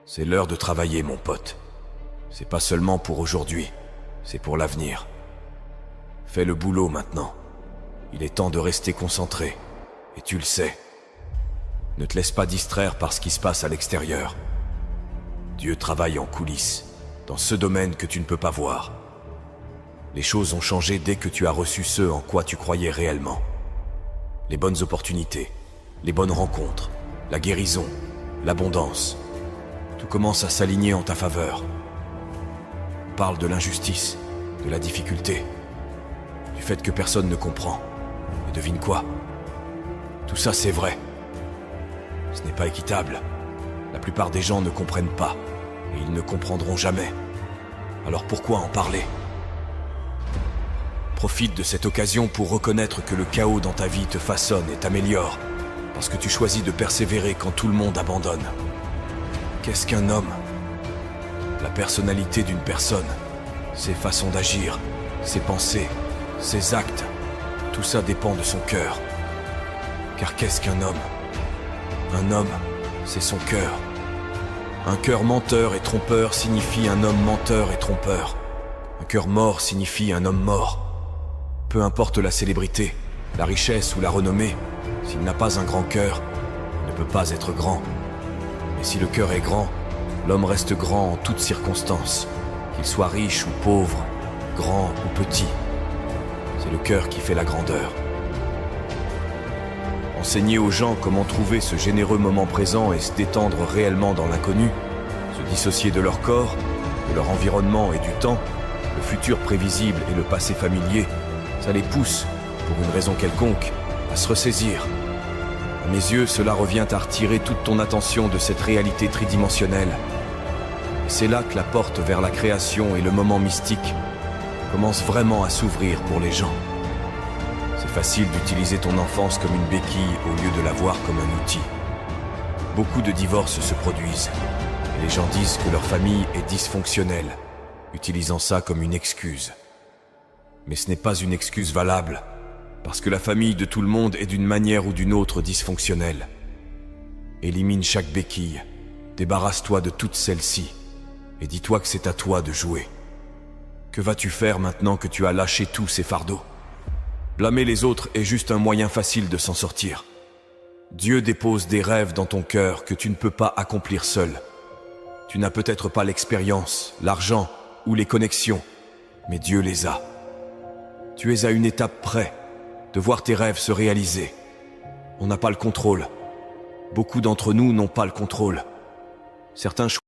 C'est l'heure de travailler, mon pote. C'est pas seulement pour aujourd'hui, c'est pour l'avenir. Fais le boulot maintenant. Il est temps de rester concentré, et tu le sais. Ne te laisse pas distraire par ce qui se passe à l'extérieur. Dieu travaille en coulisses, dans ce domaine que tu ne peux pas voir. Les choses ont changé dès que tu as reçu ce en quoi tu croyais réellement. Les bonnes opportunités, les bonnes rencontres, la guérison, l'abondance. Tout commence à s'aligner en ta faveur. On parle de l'injustice, de la difficulté, du fait que personne ne comprend. Et devine quoi? Tout ça c'est vrai. Ce n'est pas équitable. La plupart des gens ne comprennent pas, et ils ne comprendront jamais. Alors pourquoi en parler? Profite de cette occasion pour reconnaître que le chaos dans ta vie te façonne et t'améliore, parce que tu choisis de persévérer quand tout le monde abandonne. Qu'est-ce qu'un homme? La personnalité d'une personne, ses façons d'agir, ses pensées, ses actes, tout ça dépend de son cœur. Car qu'est-ce qu'un homme? Un homme, c'est son cœur. Un cœur menteur et trompeur signifie un homme menteur et trompeur. Un cœur mort signifie un homme mort. Peu importe la célébrité, la richesse ou la renommée, s'il n'a pas un grand cœur, il ne peut pas être grand. Et si le cœur est grand, l'homme reste grand en toutes circonstances, qu'il soit riche ou pauvre, grand ou petit. C'est le cœur qui fait la grandeur. Enseigner aux gens comment trouver ce généreux moment présent et se détendre réellement dans l'inconnu, se dissocier de leur corps, de leur environnement et du temps, le futur prévisible et le passé familier, ça les pousse, pour une raison quelconque, à se ressaisir. À mes yeux, cela revient à retirer toute ton attention de cette réalité tridimensionnelle. Et c'est là que la porte vers la création et le moment mystique commence vraiment à s'ouvrir pour les gens. C'est facile d'utiliser ton enfance comme une béquille au lieu de la voir comme un outil. Beaucoup de divorces se produisent, et les gens disent que leur famille est dysfonctionnelle, utilisant ça comme une excuse. Mais ce n'est pas une excuse valable, parce que la famille de tout le monde est d'une manière ou d'une autre dysfonctionnelle. Élimine chaque béquille, débarrasse-toi de toutes celles-ci, et dis-toi que c'est à toi de jouer. Que vas-tu faire maintenant que tu as lâché tous ces fardeaux? Blâmer les autres est juste un moyen facile de s'en sortir. Dieu dépose des rêves dans ton cœur que tu ne peux pas accomplir seul. Tu n'as peut-être pas l'expérience, l'argent ou les connexions, mais Dieu les a. Tu es à une étape près de voir tes rêves se réaliser. On n'a pas le contrôle. Beaucoup d'entre nous n'ont pas le contrôle. Certains